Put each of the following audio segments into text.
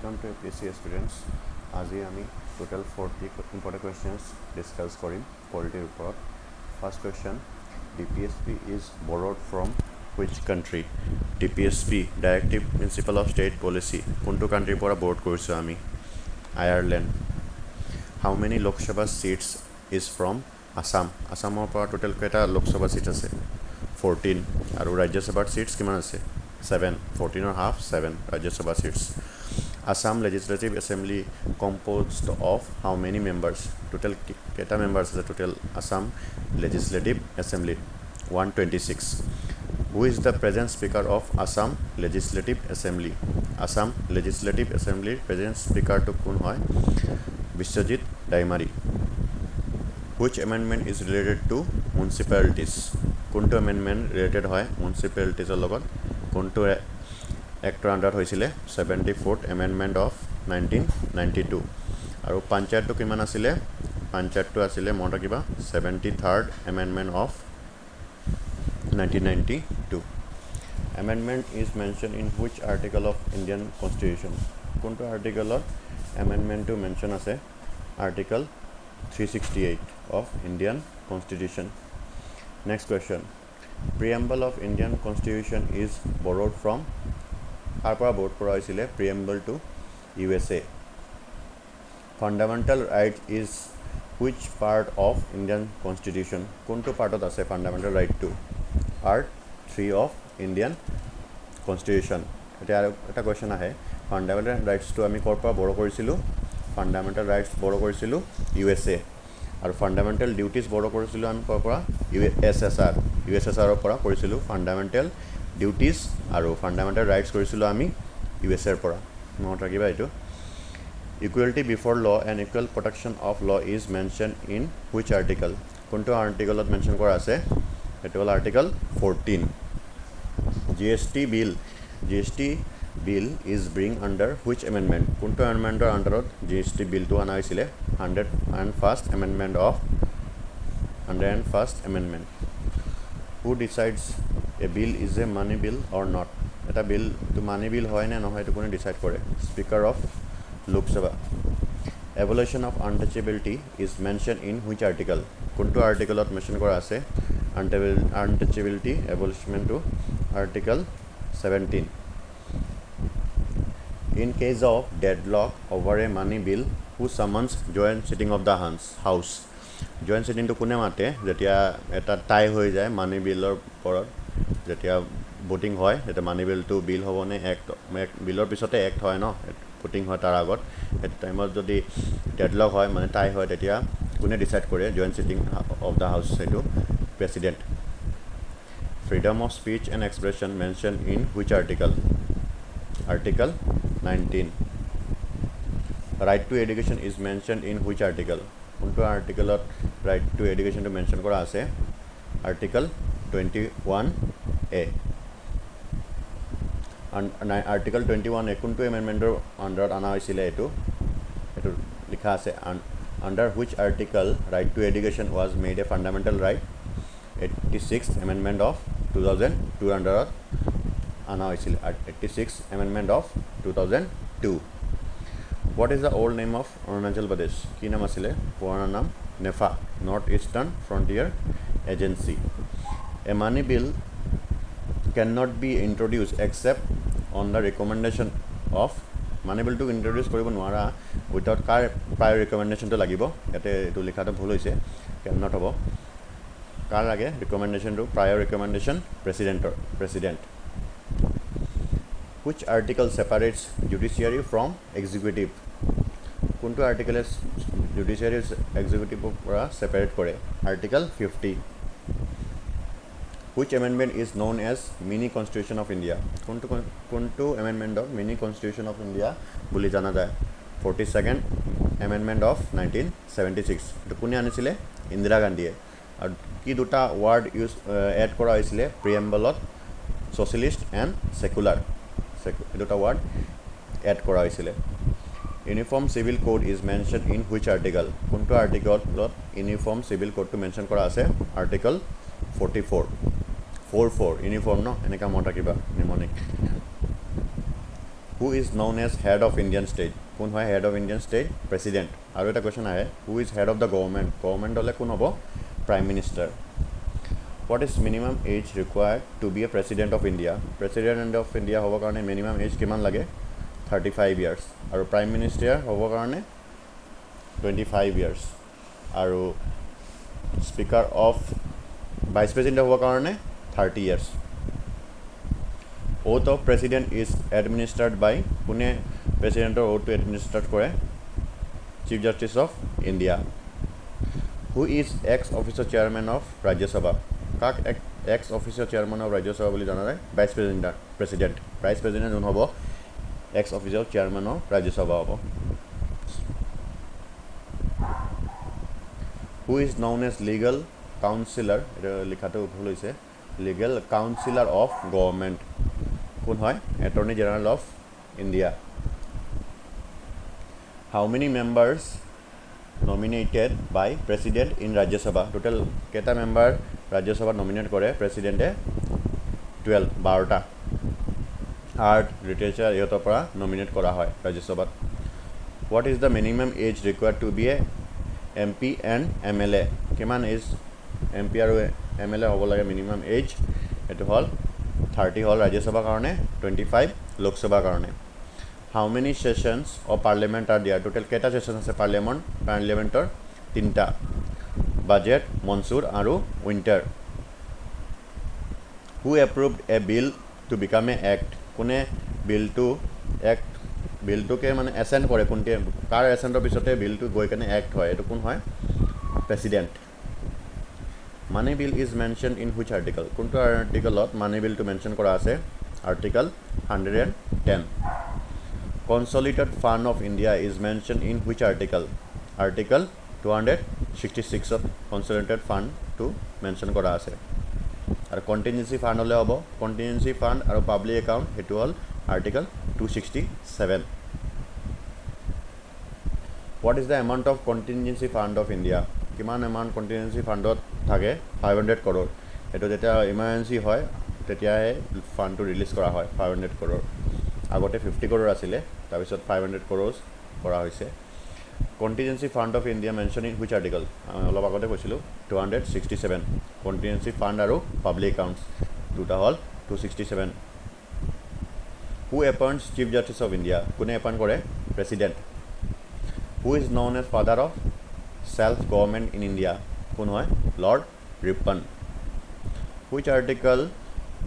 Welcome to APSC aspirants. আজি আমি total 40 important questions discuss কৰিম polity report. First question, DPSP is borrowed from which country? DPSP Directive Principle of State Policy কোনটো country পৰা borrowed কৰিছো আমি? Ireland. How many Lok Sabha seats is from Assam? Assamৰ পৰা total কেইটা Lok Sabha seat আছে? 14 আৰু Rajya Sabha seats কিমান আছে? 7 14 or half 7 Rajya Sabha seats. Assam Legislative Assembly composed of how many members? Total keta members is the total Assam Legislative Assembly 126. Who is the present speaker of Assam Legislative Assembly? Assam Legislative Assembly present speaker to kun hoy Biswajit Daimari. Which amendment is related to municipalities? Kunto amendment related hoy municipalities logot kunto Act under hoisile 74th amendment of 1992 aru panchayat to kiman asile panchayat to asile mota kiba 73rd amendment of 1992 amendment is mentioned in which article of Indian Constitution kunto article of amendment to mention ase article 368 of Indian Constitution. Next question, preamble of Indian Constitution is borrowed from Harper board kora hoisile preamble to USA. Fundamental right is which part of Indian Constitution? Kunto part of ase fundamental right to? Part 3 of Indian Constitution. Eta question ahe fundamental rights to ami kor pora borrow korisilu? Fundamental rights borrow korisilu USA. আৰু fundamental duties borrow korisilu ami kor pora? USSR pora korisilu fundamental duties আৰু fundamental rights korisilu ami USA pora mot rakiba etu. Equality before law and equal protection of law is mentioned in which article? Kunto article ot mention kora ase etu hol article 14. GST bill is bring under which amendment? Kunto amendment under GST bill to ana hoisile 101st amendment of 101st amendment. Who decides a bill is a money bill or not? Eta bill to money bill hoy na nohoy to kone decide kore? Speaker of Lok Sabha. Abolition of untouchability is mentioned in which article? Kunto article ot mention kora ase untouchability abolition to article 17. In case of deadlock over a money bill, who summons joint sitting of the house? Joint sitting to kune mate jetia eta tie hoy jay money billor porot jetia voting hoy eta money bill to bill hobone act billor pisote act hoy no voting hoy tar agot et time jodi deadlock hoy mane tie hoy tetia kune decide kore joint sitting of the house etu president. Freedom of speech and expression mentioned in which article? Article 19. Right to education is mentioned in which article? Kunto article of right to education to mention kora ase article 21A. And article 21A kunto amendment under ana hoisile etu likha ase under which article right to education was made a fundamental right? 86th amendment of 2002 under ana hoisile 86th amendment of 2002. What is the old name of Arunachal Pradesh? Ki naam asile? Purana naam NEFA, North Eastern Frontier Agency. A money bill cannot be introduced except on the recommendation of money bill to introduce koribo nwara without prior recommendation to lagibo ete etu likha to bhul hoise cannot hobo kar age recommendation to prior recommendation president. Which article separates judiciary from executive? Kunto article is judiciary executive pora separate kore? Article 50. Which amendment is known as mini constitution of India? Kunto amendment of mini constitution of India boli jana jay 42nd amendment of 1976 to kune anisile Indira Gandhi aru ki duta word use add kora hoisile preamble ot socialist and secular দুটা word add kora hoisile. Uniform civil code is mentioned in which article? Kunto article lot uniform civil code to mention kora ase article 44 uniform no eneka mota kiba mnemonic. Who is known as head of Indian state? কোন হয় head of Indian state? President. আৰু এটা question আহে, who is head of the government? Government হলে কোন হ'ব? Prime Minister. What is minimum age required to be a president of India? President of India হ'ব কাৰণে minimum age কিমান লাগে? 35 years. আৰু Prime Minister হ'ব কাৰণে 25 years. আৰু Speaker of Vice President হ'ব কাৰণে 30 years. Oath of President is administered by কোনে প্ৰেচিডেণ্টৰ oathটো administered কৰে? Chief Justice of India. Who is ex-officio chairman of Rajya Sabha? কাক ex-officio chairman of Rajya Sabha বুলি জনা যায়? Vice President. Vice President যোন হ'ব ex-officio chairman of Rajya Sabha হ'ব. Who is known as legal counselor? এটা লিখাটো ভুল হৈছে. Legal counselor of government. কোন হয়? Attorney General of India. How many members nominated by President in Rajya Sabha? Total কেইটা member Rajya Sabha nominate কৰে প্ৰেচিডেণ্টে? 12টা. Art, literature ইহঁতৰ পৰা nominate কৰা হয় Rajya Sabha. What is the minimum age required to be a MP and MLA? কিমান age MP আৰু MLA হ'ব লাগে minimum age? এটো হ'ল 30 হ'ল Rajya Sabha কাৰণে, 25 Lok Sabha কাৰণে. How many sessions of parliament are there? Total কেইটা session আছে parliamentৰ? 3টা. Budget, monsoon আৰু winter. Who approved a bill to become an act? কোনে বিলটোকে মানে এছেণ্ট কৰে? কোনতে কাৰ এছেণ্টৰ পিছতে বিলটো গৈ কেনে এক্ট হয়? এইটো কোন হয়? President. Money bill is mentioned in which article? কোনটো আৰ্টিকলত মানি বিলটো মেনশ্যন কৰা আছে? Article 110. Consolidated Fund of India is mentioned in which article? Article 266 of Consolidated Fund to mention কৰা আছে. আৰু contingency fund হলে হ'ব contingency fund আৰু public account হেতু হ'ল Article 267. What is the amount of contingency fund of India? কিমান amount contingency fundত থাকে? 500 crore. এটো যেতিয়া emergency হয় তেতিয়াহে ফান্ডটো ৰিলিজ কৰা হয় 500 crore. আগতে 50 crore আছিলে, তাৰপিছত 500 crores কৰা হৈছে. Contingency Fund of India mentioned in which article? অলপ আগতে কৈছিলোঁ 267. Contingency Fund আৰু Public Accounts দুটা হ'ল 267. Who appoints Chief Justice of India? কোনে এপইণ্ট কৰে? President. Who is known as father of self-government in India? কোন হয়? Lord Ripon. Which article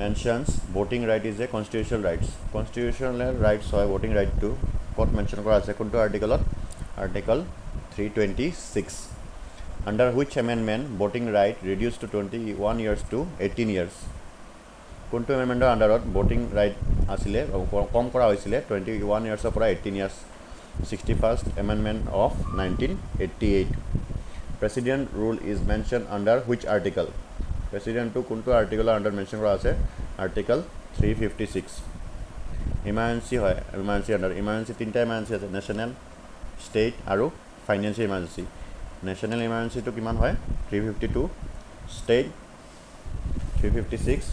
mentions voting right is a constitutional rights? Constitutional rights হয় voting right to ক'ত mention কৰা আছে? কোনটো আৰ্টিকলত? Article 326. Under which amendment voting right reduced to 21 years to 18 years? কোনটো এমেণ্ডমেণ্টৰ আণ্ডাৰত voting right আছিলে কম কৰা হৈছিলে 21 yearsৰ পৰা 18 years? 61st Amendment of 1988. President rule is mentioned under which article? President to কোনটো আৰ্টিকলৰ আণ্ডাৰত মেনশ্যন কৰা আছে? Article 356. Emergency হয় emergency under emergency তিনিটা emergency আছে national, state আৰু financial emergency. National emergency to কিমান হয়? 352, state 356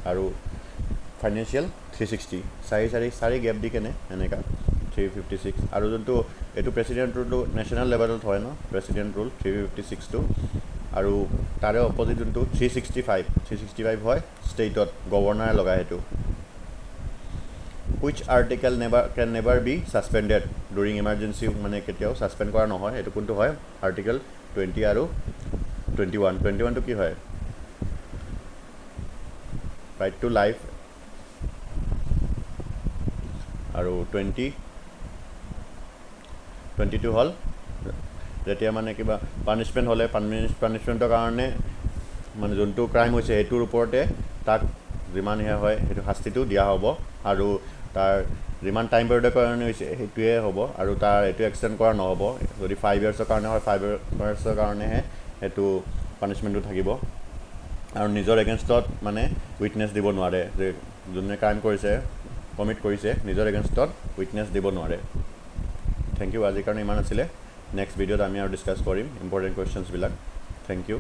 আৰু financial 360. চাৰি গ্যাপ দি কেনে এনেকা 356 আৰু যোনটো এইটো প্ৰেচিডেণ্ট ৰুলটো নেশ্যনেল লেভেলত হয় ন প্ৰেচিডেণ্ট ৰুল 356টো আৰু তাৰে অপজিট যোনটো 365 হয় ষ্টেটত গভৰ্ণৰে লগায় সেইটো. Which article can never be suspended during emergency? মানে কেতিয়াও সাসপেন্ড কৰা নহয় এটো কোনটো হয়? Article 20 আৰু 21 টো কি হয়? Right to life আৰু 22 হ'ল যেতিয়া মানে কিবা পানিশমেন্ট হলে পানিশমেন্টৰ কাৰণে মানে যোনটো ক্ৰাইম হৈছে এটোৰ ওপৰতে তাক যিমান হয় সেইটো শাস্তিটো দিয়া হ'ব আৰু তাৰ যিমান টাইম পিৰিয়ডৰ কাৰণে হৈছে সেইটোৱে হ'ব আৰু তাৰ এটো এক্সটেন্ড কৰা নহ'ব. যদি 5 ইয়াৰ্ছৰ কাৰণে হয় 5 ইয়াৰ্ছৰ কাৰণেহে এটো পানিশমেন্টটো থাকিব আৰু নিজৰ এগেইনষ্টত মানে উইটনেছ দিব নোৱাৰে যে যোনে ক্ৰাইম কৰিছে কমিট কৰিছে নিজৰ এগেইনষ্টত উইটনেছ দিব নোৱাৰে. থ্যাংক ইউ আজিৰ কাৰণে ইমান আছিলে. নেক্সট ভিডিঅ'ত আমি আৰু ডিসকাস কৰিম ইম্পৰ্টেন্ট কোৱেশ্চনছ বিলাক. Thank U.